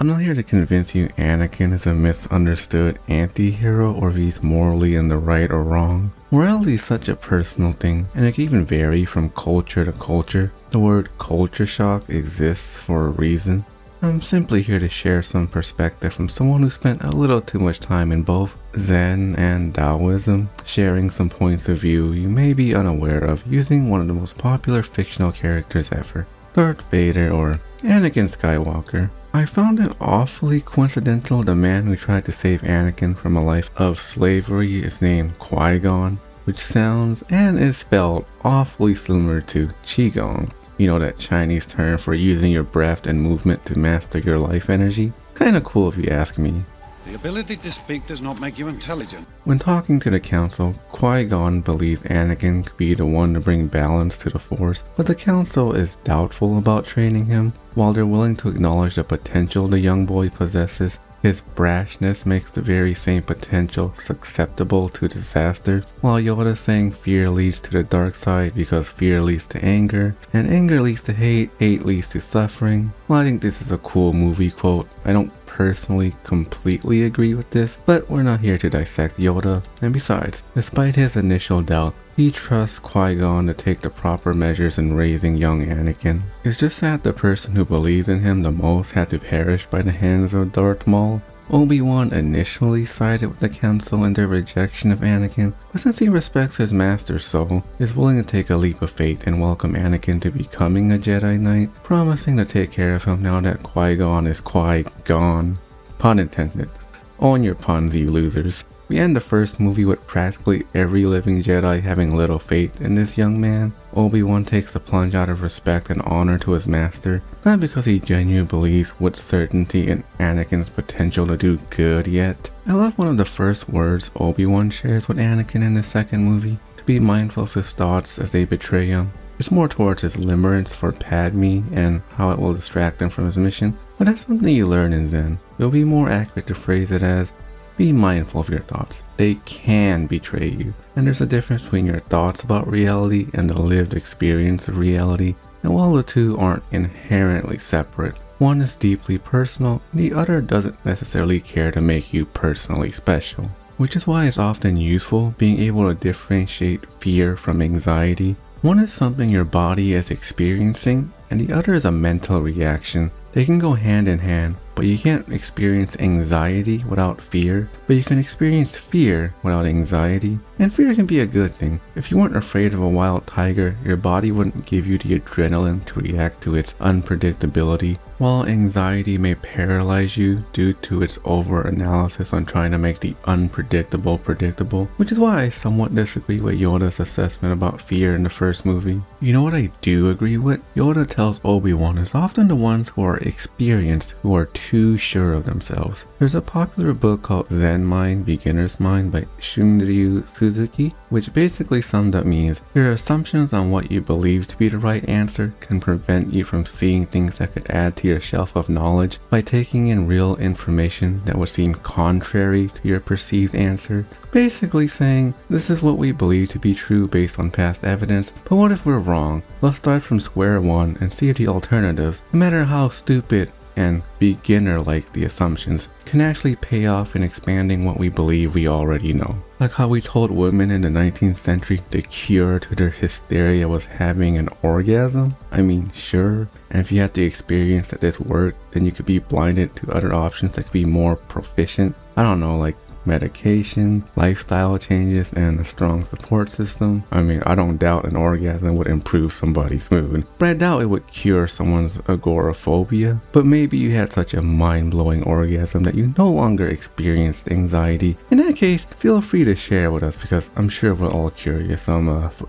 I'm not here to convince you Anakin is a misunderstood anti-hero or if he's morally in the right or wrong. Morality is such a personal thing, and it can even vary from culture to culture. The word culture shock exists for a reason. I'm simply here to share some perspective from someone who spent a little too much time in both Zen and Taoism, sharing some points of view you may be unaware of using one of the most popular fictional characters ever, Darth Vader or Anakin Skywalker. I found it awfully coincidental the man who tried to save Anakin from a life of slavery is named Qui-Gon, which sounds and is spelled awfully similar to Qigong. You know, that Chinese term for using your breath and movement to master your life energy? Kinda cool if you ask me. The ability to speak does not make you intelligent. When talking to the council, Qui-Gon believes Anakin could be the one to bring balance to the Force, but the council is doubtful about training him. While they're willing to acknowledge the potential the young boy possesses, his brashness makes the very same potential susceptible to disaster, while Yoda saying fear leads to the dark side because fear leads to anger, and anger leads to hate, hate leads to suffering. Well, I think this is a cool movie quote. I don't personally completely agree with this, but we're not here to dissect Yoda, and besides, despite his initial doubt, he trusts Qui-Gon to take the proper measures in raising young Anakin. It's just that the person who believed in him the most had to perish by the hands of Darth Maul. Obi-Wan initially sided with the council in their rejection of Anakin, but since he respects his master's soul, is willing to take a leap of faith and welcome Anakin to becoming a Jedi Knight, promising to take care of him now that Qui-Gon is Qui-Gone. Pun intended. On your puns, you losers. We end the first movie with practically every living Jedi having little faith in this young man. Obi-Wan takes the plunge out of respect and honor to his master, not because he genuinely believes with certainty in Anakin's potential to do good yet. I love one of the first words Obi-Wan shares with Anakin in the second movie, to be mindful of his thoughts as they betray him. It's more towards his limerence for Padme and how it will distract him from his mission, but that's something you learn in Zen. It will be more accurate to phrase it as, be mindful of your thoughts. They can betray you. And there's a difference between your thoughts about reality and the lived experience of reality. And while the two aren't inherently separate, one is deeply personal, and the other doesn't necessarily care to make you personally special. Which is why it's often useful being able to differentiate fear from anxiety. One is something your body is experiencing, and the other is a mental reaction. They can go hand in hand, but you can't experience anxiety without fear, but you can experience fear without anxiety, and fear can be a good thing. If you weren't afraid of a wild tiger, your body wouldn't give you the adrenaline to react to its unpredictability, while anxiety may paralyze you due to its over-analysis on trying to make the unpredictable predictable, which is why I somewhat disagree with Yoda's assessment about fear in the first movie. You know what I do agree with? Yoda tells Obi-Wan it's often the ones who are experienced who are too sure of themselves. There's a popular book called Zen Mind, Beginner's Mind by Shunryu Suzuki, which basically summed up means your assumptions on what you believe to be the right answer can prevent you from seeing things that could add to your shelf of knowledge by taking in real information that would seem contrary to your perceived answer. Basically saying, this is what we believe to be true based on past evidence, but what if we're wrong? Let's start from square one and see if the alternatives, no matter how stupid and beginner-like the assumptions, can actually pay off in expanding what we believe we already know. Like how we told women in the 19th century the cure to their hysteria was having an orgasm? I mean, sure. And if you had the experience that this worked, then you could be blinded to other options that could be more proficient. I don't know, like medication, lifestyle changes, and a strong support system. I mean, I don't doubt an orgasm would improve somebody's mood, but I doubt it would cure someone's agoraphobia. But maybe you had such a mind-blowing orgasm that you no longer experienced anxiety. In that case, feel free to share with us because I'm sure we're all curious,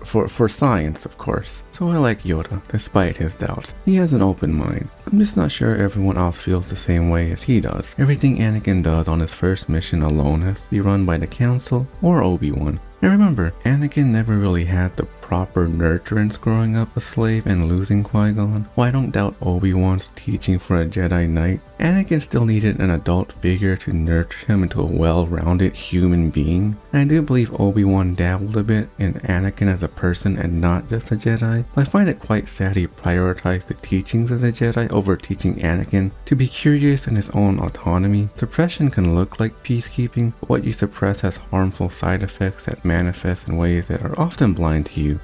for science, of course. So I like Yoda, despite his doubts. He has an open mind. I'm just not sure everyone else feels the same way as he does. Everything Anakin does on his first mission alone has to be run by the Council or Obi-Wan. And remember, Anakin never really had the proper nurturance growing up a slave and losing Qui-Gon. While I don't doubt Obi-Wan's teaching for a Jedi Knight, Anakin still needed an adult figure to nurture him into a well-rounded human being. And I do believe Obi-Wan dabbled a bit in Anakin as a person and not just a Jedi, but I find it quite sad he prioritized the teachings of the Jedi over teaching Anakin to be curious in his own autonomy. Suppression can look like peacekeeping, but what you suppress has harmful side effects that manifest in ways that are often blind to you.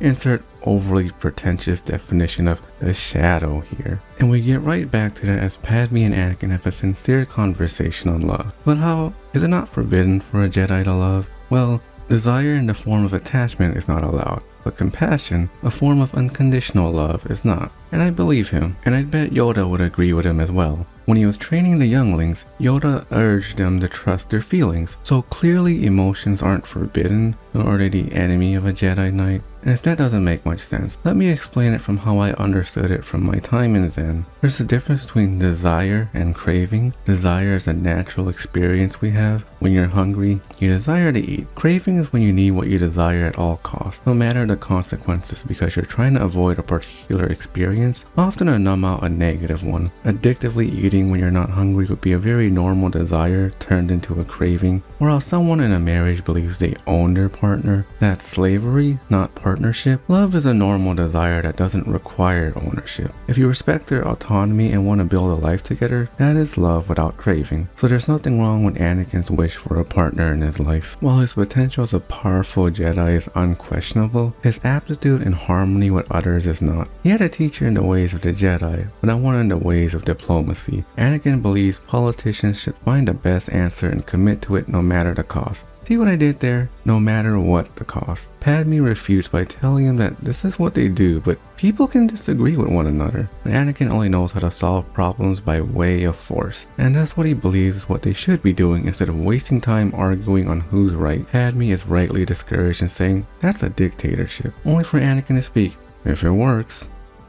Insert overly pretentious definition of the shadow here. And we get right back to that as Padme and Anakin have a sincere conversation on love. But how is it not forbidden for a Jedi to love? Well, desire in the form of attachment is not allowed, but compassion, a form of unconditional love, is not. And I believe him, and I bet Yoda would agree with him as well. When he was training the younglings, Yoda urged them to trust their feelings, so clearly emotions aren't forbidden, nor are they the enemy of a Jedi Knight. And if that doesn't make much sense, let me explain it from how I understood it from my time in Zen. There's a difference between desire and craving. Desire is a natural experience we have. When you're hungry, you desire to eat. Craving is when you need what you desire at all costs, no matter the consequences, because you're trying to avoid a particular experience, often to numb out a negative one. Addictively eating when you're not hungry would be a very normal desire turned into a craving, or how someone in a marriage believes they own their partner. That's slavery, not partnership. Love is a normal desire that doesn't require ownership. If you respect their autonomy and want to build a life together, that is love without craving. So there's nothing wrong with Anakin's wish for a partner in his life. While his potential as a powerful Jedi is unquestionable, his aptitude in harmony with others is not. He had a teacher in the ways of the Jedi, but not one in the ways of diplomacy. Anakin believes politicians should find the best answer and commit to it no matter the cost. See what I did there? No matter what the cost. Padme refutes by telling him that this is what they do, but people can disagree with one another. But Anakin only knows how to solve problems by way of force, and that's what he believes is what they should be doing instead of wasting time arguing on who's right. Padme is rightly discouraged and saying that's a dictatorship, only for Anakin to speak, if it works.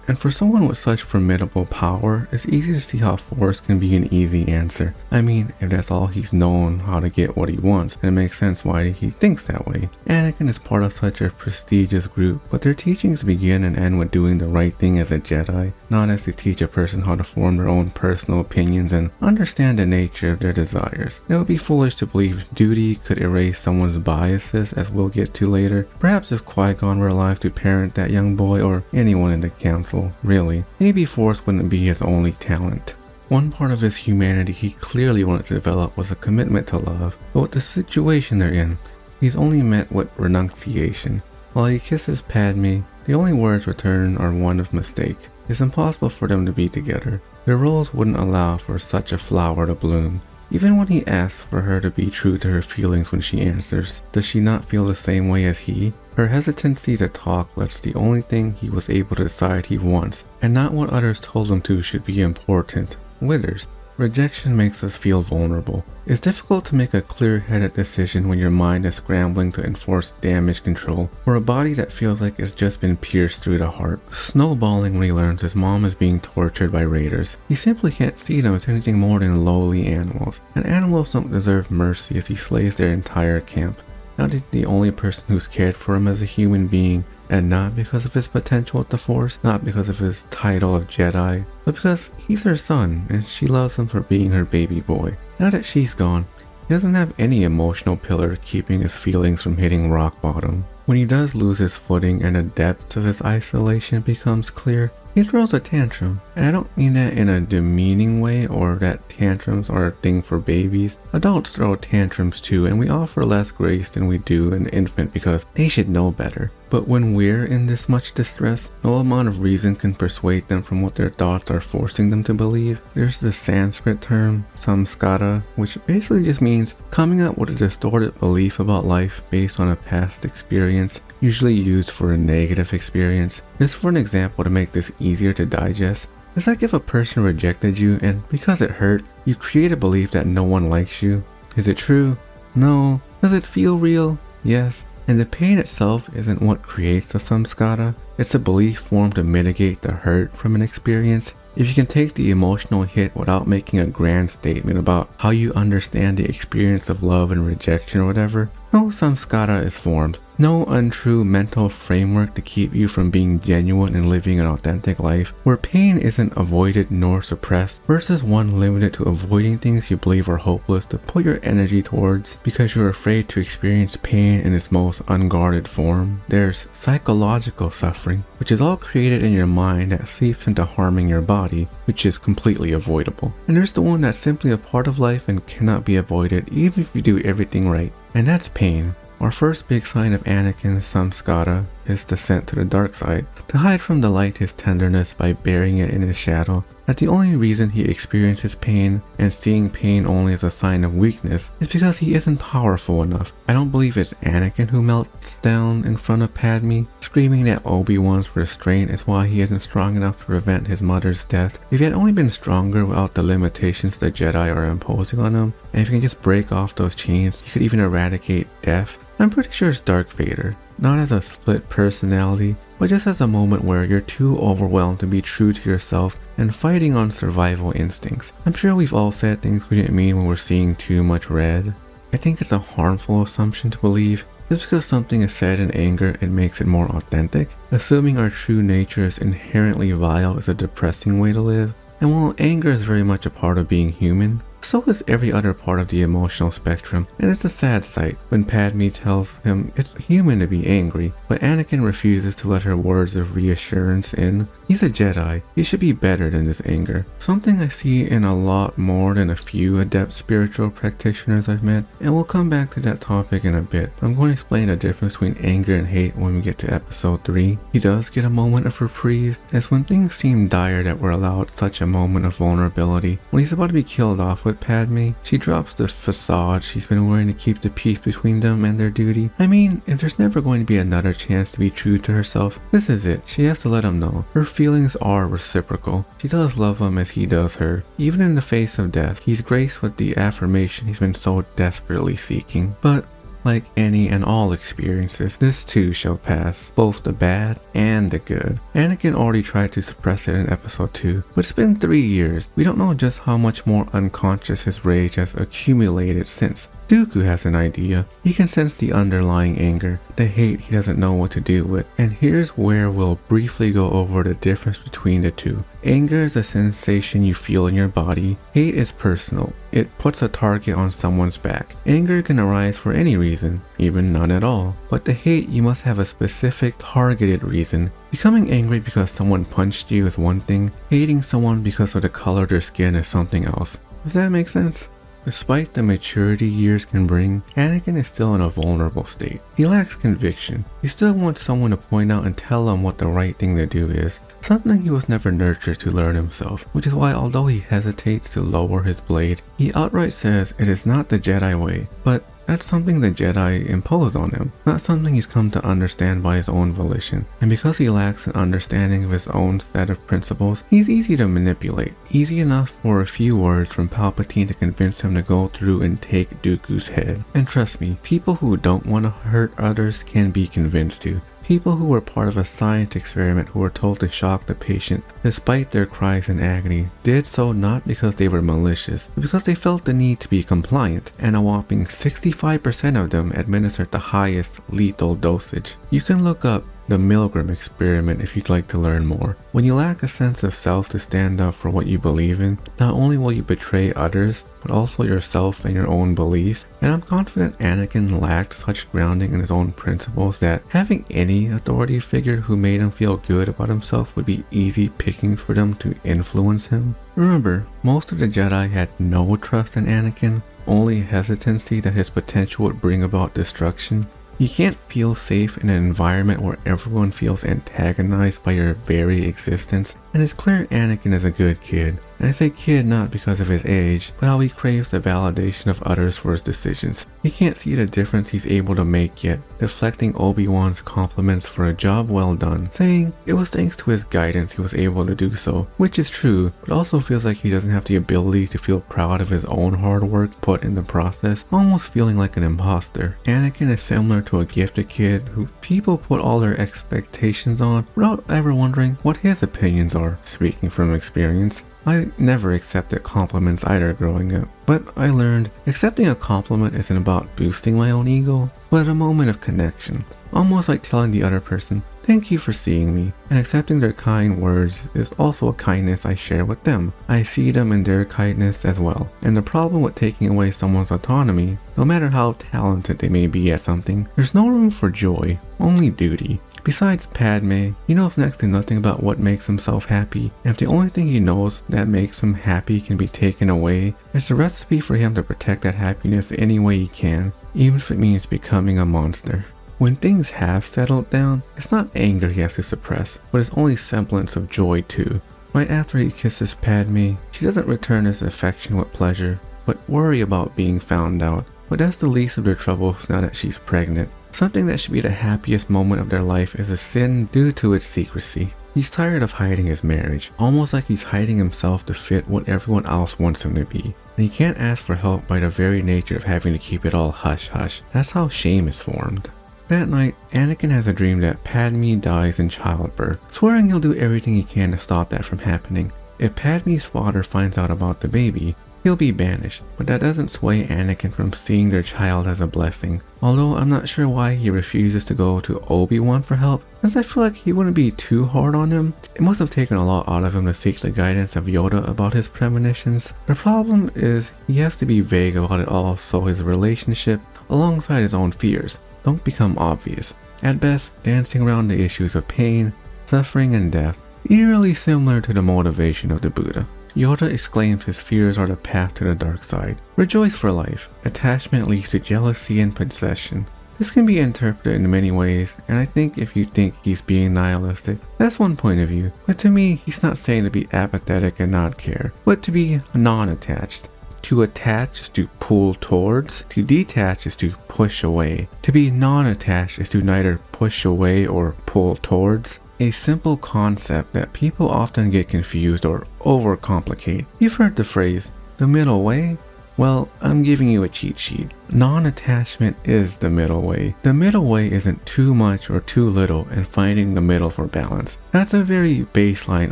And for someone with such formidable power, it's easy to see how force can be an easy answer. I mean, if that's all he's known how to get what he wants, then it makes sense why he thinks that way. Anakin is part of such a prestigious group, but their teachings begin and end with doing the right thing as a Jedi, not as to teach a person how to form their own personal opinions and understand the nature of their desires. It would be foolish to believe duty could erase someone's biases, as we'll get to later. Perhaps if Qui-Gon were alive to parent that young boy, or anyone in the council, really, maybe force wouldn't be his only talent. One part of his humanity he clearly wanted to develop was a commitment to love, but with the situation they're in, he's only met with renunciation. While he kisses Padme, the only words returned are one of mistake. It's impossible for them to be together. Their roles wouldn't allow for such a flower to bloom. Even when he asks for her to be true to her feelings when she answers, does she not feel the same way as he? Her hesitancy to talk lets the only thing he was able to decide he wants, and not what others told him to, should be important, withers. Rejection makes us feel vulnerable. It's difficult to make a clear-headed decision when your mind is scrambling to enforce damage control, or a body that feels like it's just been pierced through the heart. Snowballing when he learns his mom is being tortured by raiders. He simply can't see them as anything more than lowly animals, and animals don't deserve mercy as he slays their entire camp. Not the only person who's cared for him as a human being, and not because of his potential with the Force, not because of his title of Jedi, but because he's her son and she loves him for being her baby boy. Now that she's gone, he doesn't have any emotional pillar keeping his feelings from hitting rock bottom. When he does lose his footing and the depth of his isolation becomes clear, he throws a tantrum. And I don't mean that in a demeaning way or that tantrums are a thing for babies. Adults throw tantrums too, and we offer less grace than we do an infant because they should know better. But when we're in this much distress, no amount of reason can persuade them from what their thoughts are forcing them to believe. There's the Sanskrit term, samskara, which basically just means coming up with a distorted belief about life based on a past experience, usually used for a negative experience. Just for an example to make this easier to digest, it's like if a person rejected you and because it hurt, you create a belief that no one likes you. Is it true? No. Does it feel real? Yes. And the pain itself isn't what creates the samskara. It's a belief formed to mitigate the hurt from an experience. If you can take the emotional hit without making a grand statement about how you understand the experience of love and rejection or whatever, No samskara is formed. No untrue mental framework to keep you from being genuine and living an authentic life, where pain isn't avoided nor suppressed, versus one limited to avoiding things you believe are hopeless to put your energy towards because you're afraid to experience pain in its most unguarded form. There's psychological suffering, which is all created in your mind that seeps into harming your body, which is completely avoidable. And there's the one that's simply a part of life and cannot be avoided even if you do everything right, and that's pain. Our first big sign of Anakin's samskara, his descent to the dark side, to hide from the light his tenderness by burying it in his shadow, that the only reason he experiences pain and seeing pain only as a sign of weakness is because he isn't powerful enough. I don't believe it's Anakin who melts down in front of Padme, screaming that Obi-Wan's restraint is why he isn't strong enough to prevent his mother's death. If he had only been stronger without the limitations the Jedi are imposing on him, and if he can just break off those chains, he could even eradicate death. I'm pretty sure it's Darth Vader, not as a split personality, but just as a moment where you're too overwhelmed to be true to yourself and fighting on survival instincts. I'm sure we've all said things we didn't mean when we're seeing too much red. I think it's a harmful assumption to believe. Just because something is said in anger, it makes it more authentic. Assuming our true nature is inherently vile is a depressing way to live. And while anger is very much a part of being human, so is every other part of the emotional spectrum, and it's a sad sight when Padme tells him it's human to be angry, but Anakin refuses to let her words of reassurance in. He's a Jedi, he should be better than this anger. Something I see in a lot more than a few adept spiritual practitioners I've met, and we'll come back to that topic in a bit. I'm going to explain the difference between anger and hate when we get to episode 3. He does get a moment of reprieve, as when things seem dire that we're allowed such a moment of vulnerability. When he's about to be killed off with Padme, she drops the facade she's been wearing to keep the peace between them and their duty. I mean, if there's never going to be another chance to be true to herself, this is it. She has to let him know. Her feelings are reciprocal. She does love him as he does her. Even in the face of death, he's graced with the affirmation he's been so desperately seeking. But like any and all experiences, this too shall pass, both the bad and the good. Anakin already tried to suppress it in episode 2, but it's been 3 years. We don't know just how much more unconscious his rage has accumulated since. Dooku has an idea. He can sense the underlying anger, the hate he doesn't know what to do with. And here's where we'll briefly go over the difference between the two. Anger is a sensation you feel in your body. Hate is personal. It puts a target on someone's back. Anger can arise for any reason, even none at all. But the hate, you must have a specific targeted reason. Becoming angry because someone punched you is one thing. Hating someone because of the color of their skin is something else. Does that make sense? Despite the maturity years can bring, Anakin is still in a vulnerable state. He lacks conviction. He still wants someone to point out and tell him what the right thing to do is, something he was never nurtured to learn himself, which is why although he hesitates to lower his blade, he outright says it is not the Jedi way, but that's something the Jedi imposed on him, not something he's come to understand by his own volition. And because he lacks an understanding of his own set of principles, he's easy to manipulate. Easy enough for a few words from Palpatine to convince him to go through and take Dooku's head. And trust me, people who don't want to hurt others can be convinced to. People who were part of a science experiment who were told to shock the patient despite their cries in agony did so not because they were malicious, but because they felt the need to be compliant, and a whopping 65% of them administered the highest lethal dosage. You can look up the Milgram experiment if you'd like to learn more. When you lack a sense of self to stand up for what you believe in, not only will you betray others, but also yourself and your own beliefs. And I'm confident Anakin lacked such grounding in his own principles that having any authority figure who made him feel good about himself would be easy pickings for them to influence him. Remember, most of the Jedi had no trust in Anakin, only hesitancy that his potential would bring about destruction. You can't feel safe in an environment where everyone feels antagonized by your very existence, and it's clear Anakin is a good kid. And I say kid not because of his age, but how he craves the validation of others for his decisions. He can't see the difference he's able to make yet, deflecting Obi-Wan's compliments for a job well done, saying it was thanks to his guidance he was able to do so, which is true, but also feels like he doesn't have the ability to feel proud of his own hard work put in the process, almost feeling like an imposter. Anakin is similar to a gifted kid who people put all their expectations on without ever wondering what his opinions are. Speaking from experience, I never accepted compliments either growing up. But I learned accepting a compliment isn't about boosting my own ego, but a moment of connection. Almost like telling the other person, thank you for seeing me, and accepting their kind words is also a kindness I share with them. I see them in their kindness as well. And the problem with taking away someone's autonomy, no matter how talented they may be at something, there's no room for joy, only duty. Besides Padme, he knows next to nothing about what makes himself happy, and if the only thing he knows that makes him happy can be taken away, it's a recipe for him to protect that happiness any way he can, even if it means becoming a monster. When things have settled down, it's not anger he has to suppress, but it's only semblance of joy too. Right after he kisses Padme, she doesn't return his affection with pleasure, but worry about being found out. But that's the least of their troubles now that she's pregnant. Something that should be the happiest moment of their life is a sin due to its secrecy. He's tired of hiding his marriage, almost like he's hiding himself to fit what everyone else wants him to be. And he can't ask for help by the very nature of having to keep it all hush-hush. That's how shame is formed. That night, Anakin has a dream that Padme dies in childbirth, swearing he'll do everything he can to stop that from happening. If Padme's father finds out about the baby, he'll be banished, but that doesn't sway Anakin from seeing their child as a blessing. Although I'm not sure why he refuses to go to Obi-Wan for help, since I feel like he wouldn't be too hard on him. It must have taken a lot out of him to seek the guidance of Yoda about his premonitions. The problem is he has to be vague about it all so his relationship, alongside his own fears, don't become obvious. At best, dancing around the issues of pain, suffering, and death, eerily similar to the motivation of the Buddha. Yoda exclaims his fears are the path to the dark side. Rejoice for life. Attachment leads to jealousy and possession. This can be interpreted in many ways, and I think if you think he's being nihilistic, that's one point of view. But to me, he's not saying to be apathetic and not care, but to be non-attached. To attach is to pull towards, to detach is to push away. To be non-attached is to neither push away or pull towards. A simple concept that people often get confused or overcomplicate. You've heard the phrase, the middle way? Well, I'm giving you a cheat sheet. Non-attachment is the middle way. The middle way isn't too much or too little and finding the middle for balance. That's a very baseline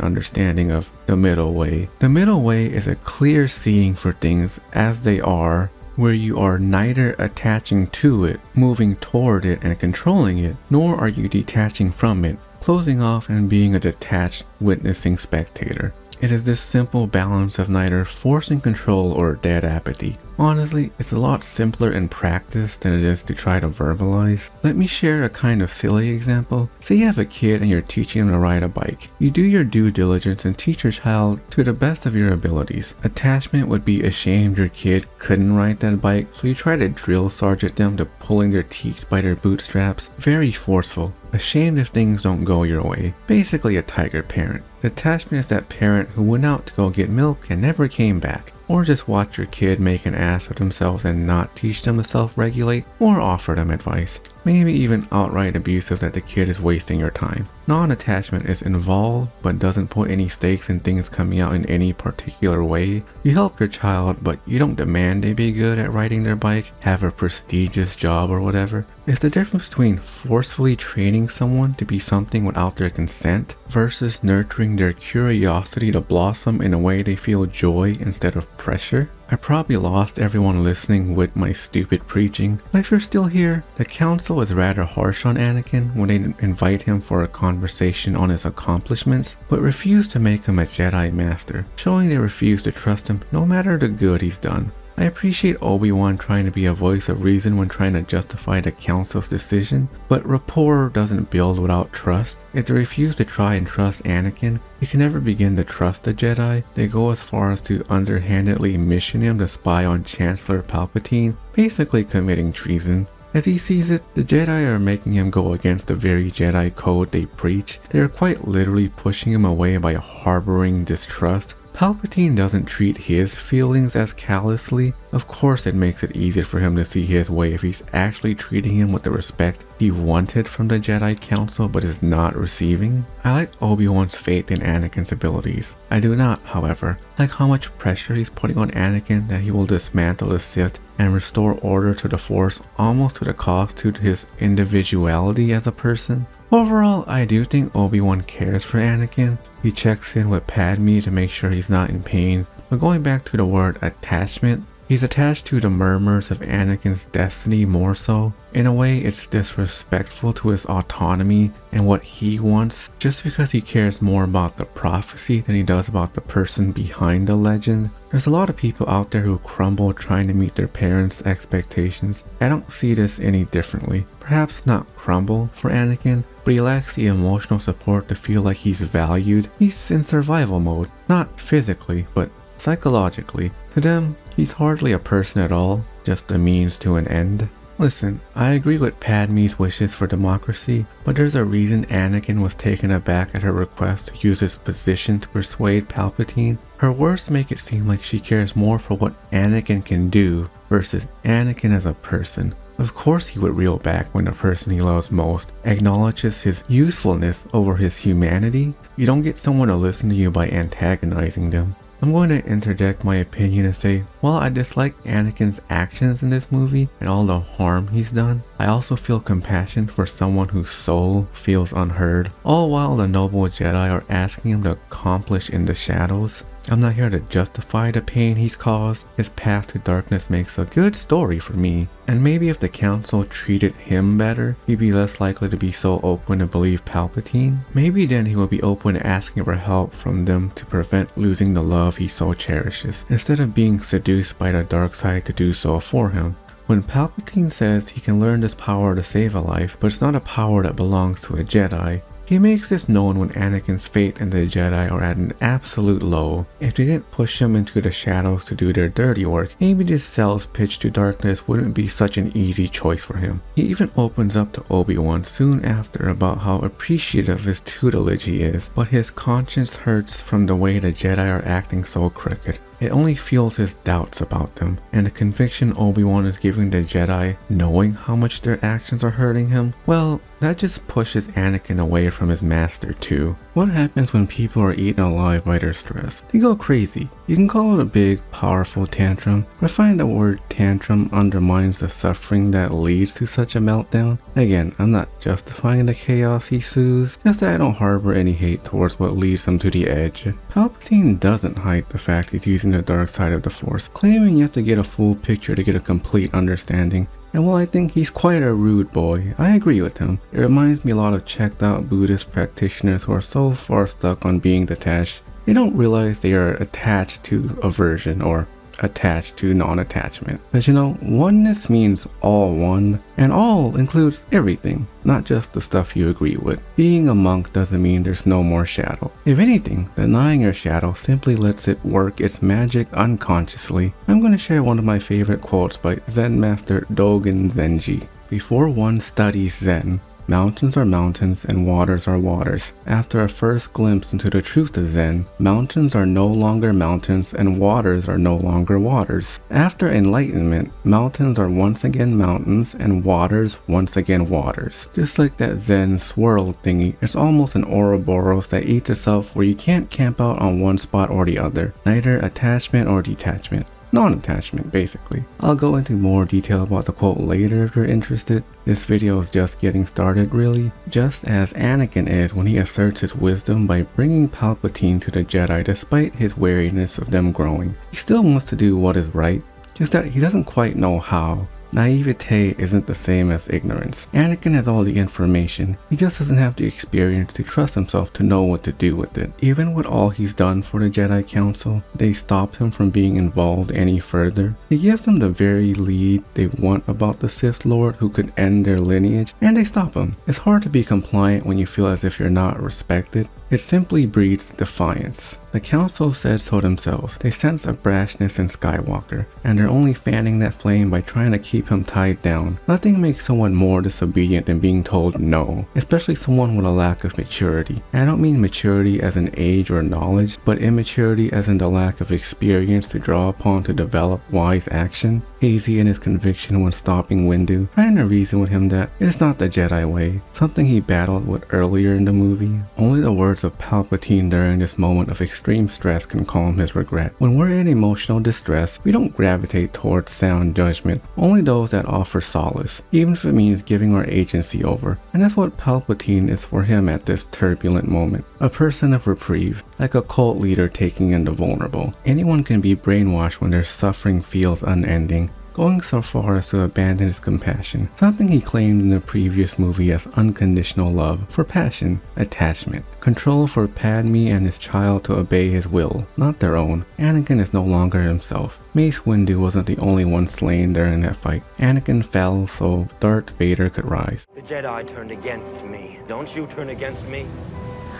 understanding of the middle way. The middle way is a clear seeing for things as they are, where you are neither attaching to it, moving toward it and controlling it, nor are you detaching from it, closing off and being a detached, witnessing spectator. It is this simple balance of neither forcing control or dead apathy. Honestly, it's a lot simpler in practice than it is to try to verbalize. Let me share a kind of silly example. Say you have a kid and you're teaching him to ride a bike. You do your due diligence and teach your child to the best of your abilities. Attachment would be ashamed your kid couldn't ride that bike, so you try to drill sergeant them to pulling their teeth by their bootstraps. Very forceful. Ashamed if things don't go your way. Basically a tiger parent. Detachment is that parent who went out to go get milk and never came back. Or just watch your kid make an ass of themselves and not teach them to self-regulate or offer them advice. Maybe even outright abusive that the kid is wasting your time. Non-attachment is involved but doesn't put any stakes in things coming out in any particular way. You help your child but you don't demand they be good at riding their bike, have a prestigious job or whatever. It's the difference between forcefully training someone to be something without their consent versus nurturing their curiosity to blossom in a way they feel joy instead of pressure. I probably lost everyone listening with my stupid preaching, but if you're still here, the council is rather harsh on Anakin when they invite him for a conversation on his accomplishments, but refuse to make him a Jedi Master, showing they refuse to trust him no matter the good he's done. I appreciate Obi-Wan trying to be a voice of reason when trying to justify the council's decision, but rapport doesn't build without trust. If they refuse to try and trust Anakin, you can never begin to trust the Jedi. They go as far as to underhandedly mission him to spy on Chancellor Palpatine, basically committing treason. As he sees it, the Jedi are making him go against the very Jedi code they preach. They are quite literally pushing him away by harboring distrust. Palpatine doesn't treat his feelings as callously. Of course it makes it easier for him to see his way if he's actually treating him with the respect he wanted from the Jedi Council but is not receiving. I like Obi-Wan's faith in Anakin's abilities. I do not, however, like how much pressure he's putting on Anakin that he will dismantle the Sith and restore order to the Force almost to the cost to his individuality as a person. Overall, I do think Obi-Wan cares for Anakin. He checks in with Padme to make sure he's not in pain, but going back to the word attachment, He's attached to the murmurs of Anakin's destiny more so. In a way, it's disrespectful to his autonomy and what he wants just because he cares more about the prophecy than he does about the person behind the legend. There's a lot of people out there who crumble trying to meet their parents' expectations. I don't see this any differently. Perhaps not crumble for Anakin, but he lacks the emotional support to feel like he's valued. He's in survival mode, not physically, but psychologically. To them, he's hardly a person at all, just a means to an end. Listen, I agree with Padme's wishes for democracy, but there's a reason Anakin was taken aback at her request to use his position to persuade Palpatine. Her words make it seem like she cares more for what Anakin can do versus Anakin as a person. Of course he would reel back when the person he loves most acknowledges his usefulness over his humanity. You don't get someone to listen to you by antagonizing them. I'm going to interject my opinion and say, while I dislike Anakin's actions in this movie and all the harm he's done, I also feel compassion for someone whose soul feels unheard, all while the noble Jedi are asking him to accomplish in the shadows. I'm not here to justify the pain he's caused. His path to darkness makes a good story for me. And maybe if the council treated him better, he'd be less likely to be so open to believe Palpatine. Maybe then he would be open to asking for help from them to prevent losing the love he so cherishes, instead of being seduced by the dark side to do so for him. When Palpatine says he can learn this power to save a life, but it's not a power that belongs to a Jedi, he makes this known when Anakin's faith in the Jedi are at an absolute low. If they didn't push him into the shadows to do their dirty work, maybe this cell's pitch to darkness wouldn't be such an easy choice for him. He even opens up to Obi-Wan soon after about how appreciative of his tutelage he is, but his conscience hurts from the way the Jedi are acting so crooked. It only fuels his doubts about them, and the conviction Obi-Wan is giving the Jedi, knowing how much their actions are hurting him, well, that just pushes Anakin away from his master too. What happens when people are eaten alive by their stress? They go crazy. You can call it a big, powerful tantrum, but I find the word tantrum undermines the suffering that leads to such a meltdown. Again, I'm not justifying the chaos he soothes, just that I don't harbor any hate towards what leads him to the edge. Palpatine doesn't hide the fact he's using the dark side of the Force, claiming you have to get a full picture to get a complete understanding. And while I think he's quite a rude boy, I agree with him. It reminds me a lot of checked out Buddhist practitioners who are so far stuck on being detached, they don't realize they are attached to aversion or attached to non-attachment. But you know, oneness means all one, and all includes everything, not just the stuff you agree with. Being a monk doesn't mean there's no more shadow. If anything, denying your shadow simply lets it work its magic unconsciously. I'm going to share one of my favorite quotes by Zen master Dogen Zenji. Before one studies Zen, mountains are mountains and waters are waters. After a first glimpse into the truth of Zen, mountains are no longer mountains and waters are no longer waters. After enlightenment, mountains are once again mountains and waters once again waters. Just like that Zen swirl thingy, it's almost an Ouroboros that eats itself where you can't camp out on one spot or the other, neither attachment or detachment. Non-attachment, basically. I'll go into more detail about the quote later if you're interested. This video is just getting started really, just as Anakin is when he asserts his wisdom by bringing Palpatine to the Jedi despite his wariness of them growing. He still wants to do what is right, just that he doesn't quite know how. Naivete isn't the same as ignorance. Anakin has all the information, he just doesn't have the experience to trust himself to know what to do with it. Even with all he's done for the Jedi Council, they stopped him from being involved any further. He gives them the very lead they want about the Sith Lord who could end their lineage, and they stop him. It's hard to be compliant when you feel as if you're not respected. It simply breeds defiance. The council said so themselves. They sense a brashness in Skywalker, and they're only fanning that flame by trying to keep him tied down. Nothing makes someone more disobedient than being told no, especially someone with a lack of maturity. And I don't mean maturity as in age or knowledge, but immaturity as in the lack of experience to draw upon to develop wise action. Hazy in his conviction when stopping Windu, trying to reason with him that it is not the Jedi way, something he battled with earlier in the movie. Only the words words of Palpatine during this moment of extreme stress can calm his regret. When we're in emotional distress, we don't gravitate towards sound judgment, only those that offer solace, even if it means giving our agency over. And that's what Palpatine is for him at this turbulent moment. A person of reprieve, like a cult leader taking in the vulnerable. Anyone can be brainwashed when their suffering feels unending, going so far as to abandon his compassion, something he claimed in the previous movie as unconditional love for passion, attachment, control for Padme and his child to obey his will, not their own. Anakin is no longer himself. Mace Windu wasn't the only one slain during that fight. Anakin fell so Darth Vader could rise. The Jedi turned against me. Don't you turn against me?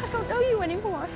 I don't know you anymore.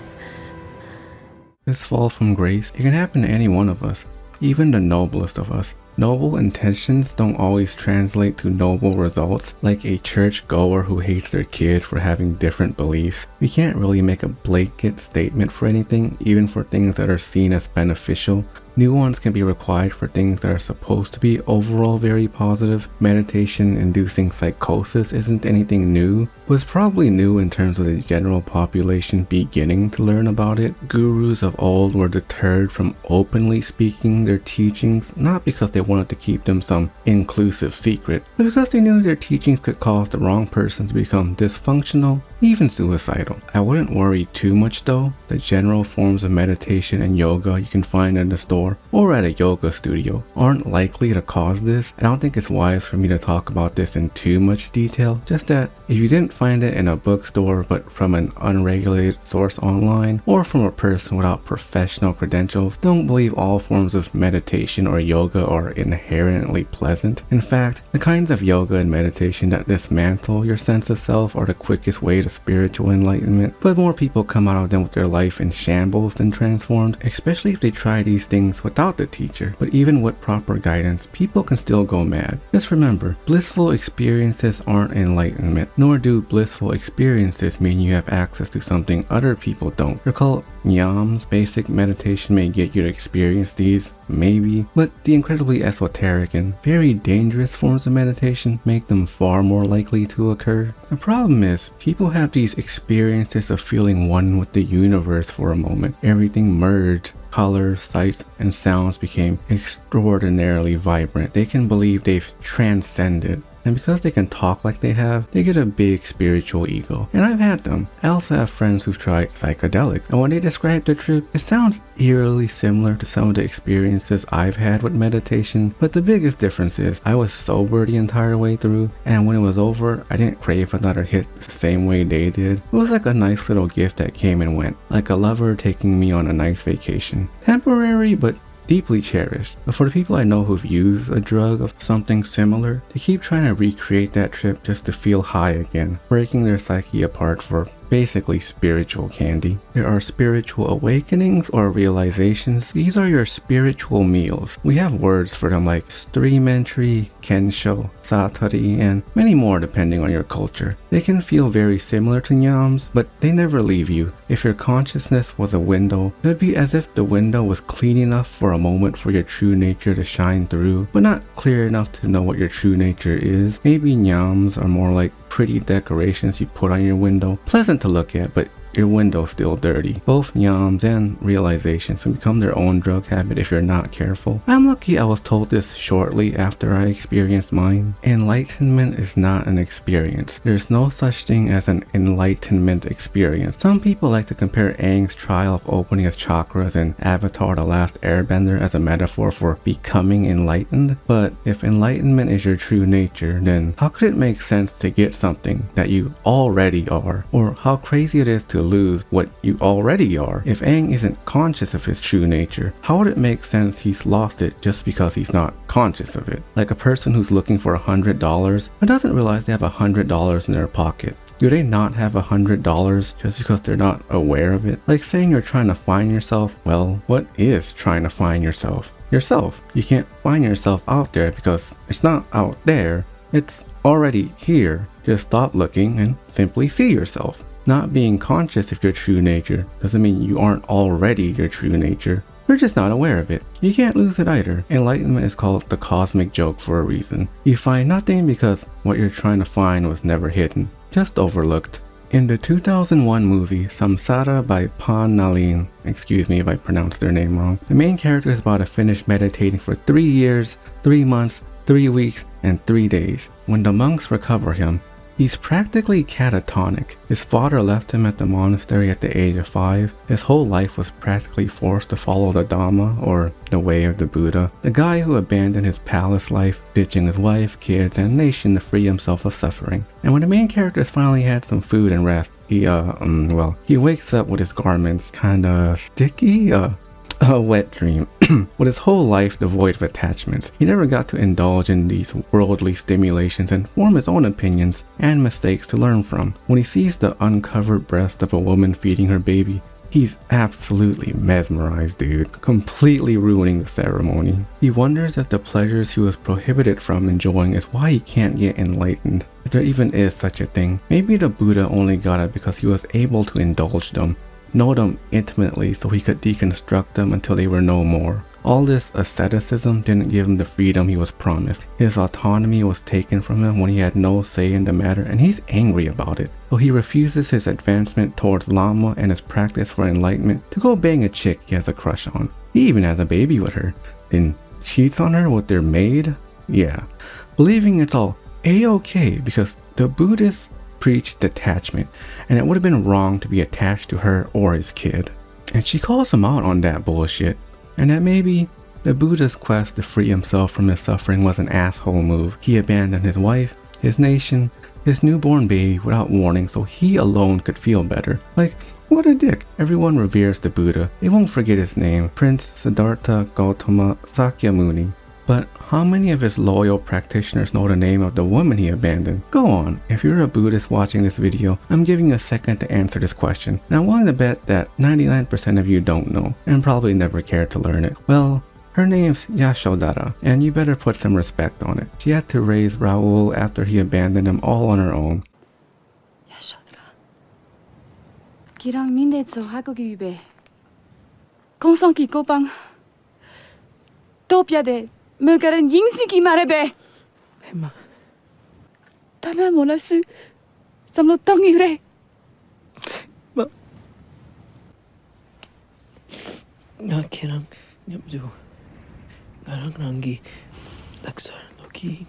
This fall from grace, it can happen to any one of us, even the noblest of us. Noble intentions don't always translate to noble results, like a church goer who hates their kid for having different beliefs. We can't really make a blanket statement for anything, even for things that are seen as beneficial. Nuance can be required for things that are supposed to be overall very positive. Meditation inducing psychosis isn't anything new, but it's probably new in terms of the general population beginning to learn about it. Gurus of old were deterred from openly speaking their teachings, not because they wanted to keep them some inclusive secret, but because they knew their teachings could cause the wrong person to become dysfunctional, even suicidal. I wouldn't worry too much though. The general forms of meditation and yoga you can find in the store or at a yoga studio aren't likely to cause this. I don't think it's wise for me to talk about this in too much detail, just that if you didn't find it in a bookstore but from an unregulated source online or from a person without professional credentials, don't believe all forms of meditation or yoga are inherently pleasant. In fact, the kinds of yoga and meditation that dismantle your sense of self are the quickest way to spiritual enlightenment, but more people come out of them with their life in shambles than transformed, especially if they try these things without the teacher. But even with proper guidance, people can still go mad. Just remember, blissful experiences aren't enlightenment, nor do blissful experiences mean you have access to something other people don't. They're called yams. Basic meditation may get you to experience these, maybe, but the incredibly esoteric and very dangerous forms of meditation make them far more likely to occur. The problem is, people have these experiences of feeling one with the universe for a moment. Everything merged. Colors, sights, and sounds became extraordinarily vibrant. They can believe they've transcended. And because they can talk like they have, they get a big spiritual ego. And I've had them. I also have friends who've tried psychedelics, and when they describe the trip, it sounds eerily similar to some of the experiences I've had with meditation, but the biggest difference is I was sober the entire way through, and when it was over, I didn't crave another hit the same way they did. It was like a nice little gift that came and went, like a lover taking me on a nice vacation. Temporary, but deeply cherished. But for the people I know who've used a drug of something similar, they keep trying to recreate that trip just to feel high again, breaking their psyche apart for basically spiritual candy. There are spiritual awakenings or realizations. These are your spiritual meals. We have words for them like stream entry, kensho, satori, and many more depending on your culture. They can feel very similar to yams, but they never leave you. If your consciousness was a window, it would be as if the window was clean enough for a moment for your true nature to shine through, but not clear enough to know what your true nature is. Maybe yams are more like pretty decorations you put on your window. Pleasant to look at, but your window's still dirty. Both yams and realizations can become their own drug habit if you're not careful. I'm lucky I was told this shortly after I experienced mine. Enlightenment is not an experience. There's no such thing as an enlightenment experience. Some people like to compare Aang's trial of opening his chakras in Avatar: The Last Airbender as a metaphor for becoming enlightened. But if enlightenment is your true nature, then how could it make sense to get something that you already are? Or how crazy it is to lose what you already are. If Aang isn't conscious of his true nature, how would it make sense he's lost it just because he's not conscious of it? Like a person who's looking for $100 but doesn't realize they have $100 in their pocket. Do they not have $100 just because they're not aware of it? Like saying you're trying to find yourself. Well, what is trying to find yourself? Yourself. You can't find yourself out there because it's not out there. It's already here. Just stop looking and simply see yourself. Not being conscious of your true nature doesn't mean you aren't already your true nature. You're just not aware of it. You can't lose it either. Enlightenment is called the cosmic joke for a reason. You find nothing because what you're trying to find was never hidden, just overlooked. In the 2001 movie Samsara by Pan Nalin, excuse me if I pronounced their name wrong, the main character is about to finish meditating for 3 years, 3 months, 3 weeks, and 3 days. When the monks recover him, he's practically catatonic. His father left him at the monastery at the age of 5. His whole life was practically forced to follow the Dhamma, or the way of the Buddha. The guy who abandoned his palace life, ditching his wife, kids, and nation to free himself of suffering. And when the main character has finally had some food and rest, he wakes up with his garments kinda sticky, a wet dream. With his whole life devoid of attachments, he never got to indulge in these worldly stimulations and form his own opinions and mistakes to learn from. When he sees the uncovered breast of a woman feeding her baby, he's absolutely mesmerized, dude, completely ruining the ceremony. He wonders if the pleasures he was prohibited from enjoying is why he can't get enlightened. If there even is such a thing, maybe the Buddha only got it because he was able to indulge them, know them intimately so he could deconstruct them until they were no more. All this asceticism didn't give him the freedom he was promised. His autonomy was taken from him when he had no say in the matter, and he's angry about it. So he refuses his advancement towards Lama and his practice for enlightenment to go bang a chick he has a crush on. He even has a baby with her, then cheats on her with their maid? Yeah. Believing it's all a-okay because the Buddhists preach detachment, and it would have been wrong to be attached to her or his kid. And she calls him out on that bullshit, and that maybe the Buddha's quest to free himself from his suffering was an asshole move. He abandoned his wife, his nation, his newborn baby without warning so he alone could feel better. Like, what a dick. Everyone reveres the Buddha. They won't forget his name, Prince Siddhartha Gautama Sakyamuni. But how many of his loyal practitioners know the name of the woman he abandoned? Go on, if you're a Buddhist watching this video, I'm giving you a second to answer this question. And I'm willing to bet that 99% of you don't know, and probably never cared to learn it. Well, her name's Yashodhara, and you better put some respect on it. She had to raise Raoul after he abandoned him all on her own. Yashodhara. Kirang mindet so hakogi ube. Konsang ki kopang. Topya de. Mögaren yingsi marebe. Emma. Tana molasu. Samlo tangire. Ma. Nga kirang nyamju. Ngarang rangi. Laksar lokin.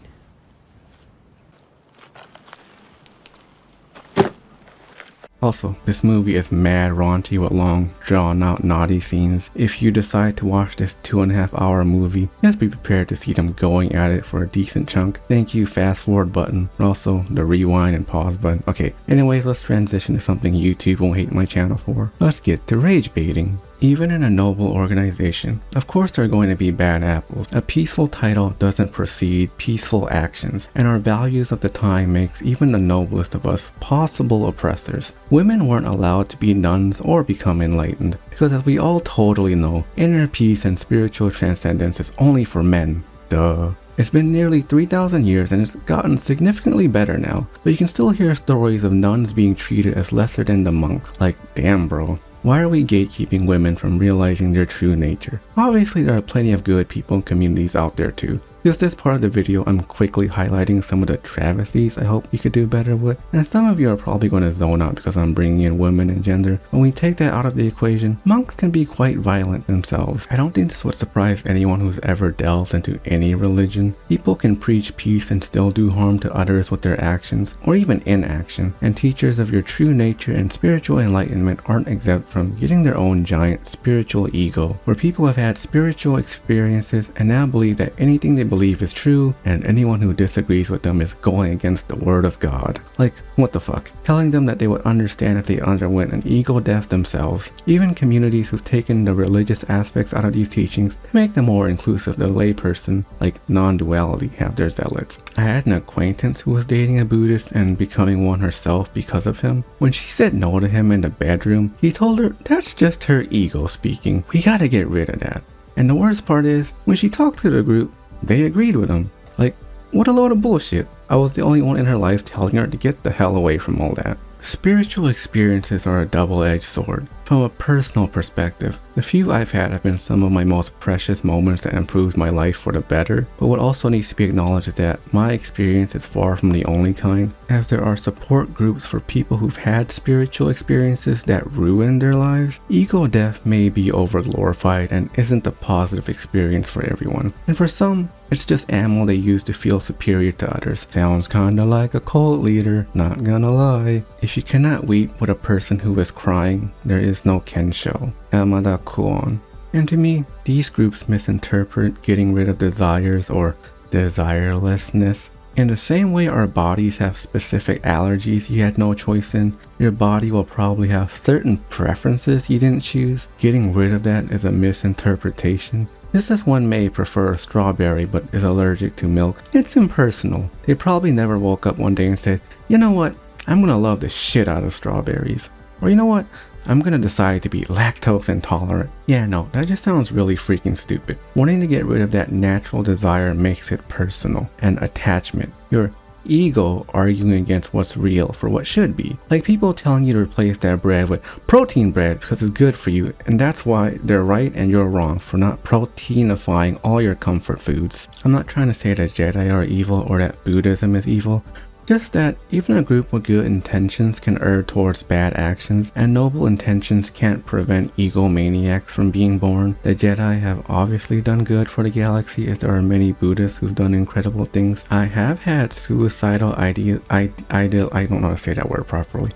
Also, this movie is mad raunchy with long, drawn-out naughty scenes. If you decide to watch this 2.5 hour movie, just be prepared to see them going at it for a decent chunk. Thank you, fast forward button, and also the rewind and pause button. Okay, anyways, let's transition to something YouTube won't hate my channel for. Let's get to rage baiting. Even in a noble organization, of course there are going to be bad apples. A peaceful title doesn't precede peaceful actions, and our values of the time makes even the noblest of us possible oppressors. Women weren't allowed to be nuns or become enlightened, because as we all totally know, inner peace and spiritual transcendence is only for men. Duh. It's been nearly 3,000 years and it's gotten significantly better now, but you can still hear stories of nuns being treated as lesser than the monks. Like, damn bro. Why are we gatekeeping women from realizing their true nature? Obviously there are plenty of good people and communities out there too. Just this part of the video, I'm quickly highlighting some of the travesties I hope you could do better with. And some of you are probably going to zone out because I'm bringing in women and gender. When we take that out of the equation, monks can be quite violent themselves. I don't think this would surprise anyone who's ever delved into any religion. People can preach peace and still do harm to others with their actions, or even inaction. And teachers of your true nature and spiritual enlightenment aren't exempt from getting their own giant spiritual ego, where people have had spiritual experiences and now believe that anything they believe is true, and anyone who disagrees with them is going against the word of God. Like, what the fuck? Telling them that they would understand if they underwent an ego death themselves. Even communities who've taken the religious aspects out of these teachings to make them more inclusive to the layperson, like non-duality, have their zealots. I had an acquaintance who was dating a Buddhist and becoming one herself because of him. When she said no to him in the bedroom, he told her that's just her ego speaking. We gotta get rid of that. And the worst part is, when she talked to the group, they agreed with him. Like, what a load of bullshit. I was the only one in her life telling her to get the hell away from all that. Spiritual experiences are a double-edged sword. From a personal perspective, the few I've had have been some of my most precious moments that improved my life for the better, but what also needs to be acknowledged is that my experience is far from the only kind, as there are support groups for people who've had spiritual experiences that ruined their lives. Ego death may be overglorified and isn't a positive experience for everyone, and for some, it's just ammo they use to feel superior to others. Sounds kinda like a cult leader, not gonna lie. If you cannot weep with a person who is crying, there is no kensho. Amada Kuon. And to me, these groups misinterpret getting rid of desires or desirelessness. In the same way our bodies have specific allergies you had no choice in, your body will probably have certain preferences you didn't choose. Getting rid of that is a misinterpretation. Just as one may prefer a strawberry but is allergic to milk, it's impersonal. They probably never woke up one day and said, you know what, I'm gonna love the shit out of strawberries. Or you know what, I'm gonna decide to be lactose intolerant. Yeah, no, that just sounds really freaking stupid. Wanting to get rid of that natural desire makes it personal, an attachment. Your ego arguing against what's real for what should be. Like people telling you to replace that bread with protein bread because it's good for you, and that's why they're right and you're wrong for not proteinifying all your comfort foods. I'm not trying to say that Jedi are evil or that Buddhism is evil. Just that even a group with good intentions can err towards bad actions, and noble intentions can't prevent egomaniacs from being born. The Jedi have obviously done good for the galaxy, as there are many Buddhists who've done incredible things. I have had suicidal I don't know how to say that word properly.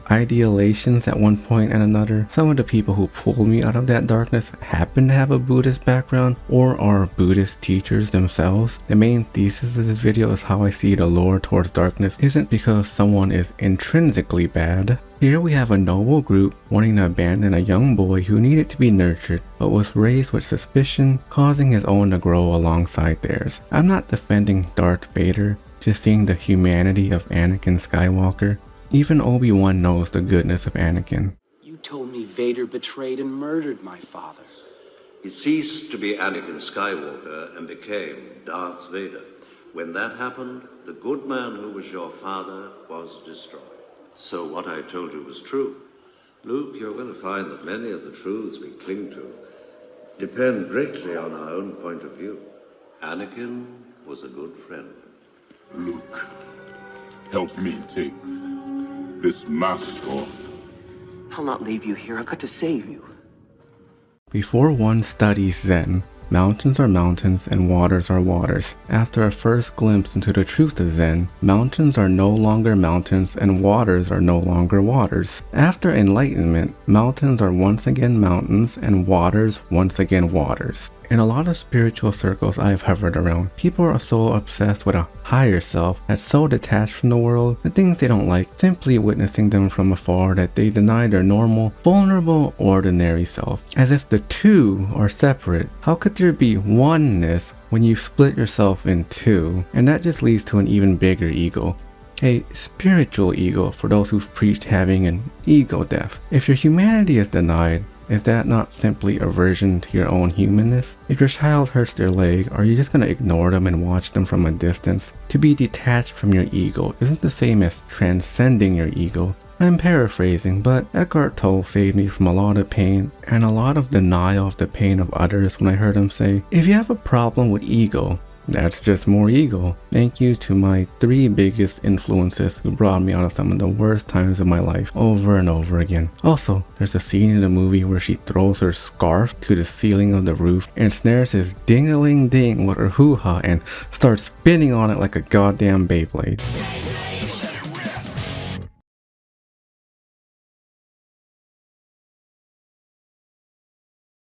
Idealations at one point and another. Some of the people who pulled me out of that darkness happen to have a Buddhist background or are Buddhist teachers themselves. The main thesis of this video is how I see the lure towards darkness isn't because someone is intrinsically bad. Here we have a noble group wanting to abandon a young boy who needed to be nurtured but was raised with suspicion, causing his own to grow alongside theirs. I'm not defending Darth Vader, just seeing the humanity of Anakin Skywalker. Even Obi-Wan knows the goodness of Anakin. You told me Vader betrayed and murdered my father. He ceased to be Anakin Skywalker and became Darth Vader. When that happened, the good man who was your father was destroyed. So what I told you was true. Luke, you're going to find that many of the truths we cling to depend greatly on our own point of view. Anakin was a good friend. Luke, help me take this mask off. I'll not leave you here. I've got to save you. Before one studies Zen, mountains are mountains and waters are waters. After a first glimpse into the truth of Zen, mountains are no longer mountains and waters are no longer waters. After Enlightenment, mountains are once again mountains and waters once again waters. In a lot of spiritual circles I've hovered around, people are so obsessed with a higher self that's so detached from the world, the things they don't like, simply witnessing them from afar, that they deny their normal, vulnerable, ordinary self. As if the two are separate. How could there be oneness when you split yourself in two? And that just leads to an even bigger ego. A spiritual ego for those who've preached having an ego death. If your humanity is denied, is that not simply aversion to your own humanness? If your child hurts their leg, are you just going to ignore them and watch them from a distance? To be detached from your ego isn't the same as transcending your ego. I'm paraphrasing, but Eckhart Tolle saved me from a lot of pain and a lot of denial of the pain of others when I heard him say, if you have a problem with ego, that's just more ego. Thank you to my 3 biggest influences who brought me out of some of the worst times of my life over and over again. Also, there's a scene in the movie where she throws her scarf to the ceiling of the roof and snares his ding-a-ling-ding with her hoo-ha and starts spinning on it like a goddamn Beyblade.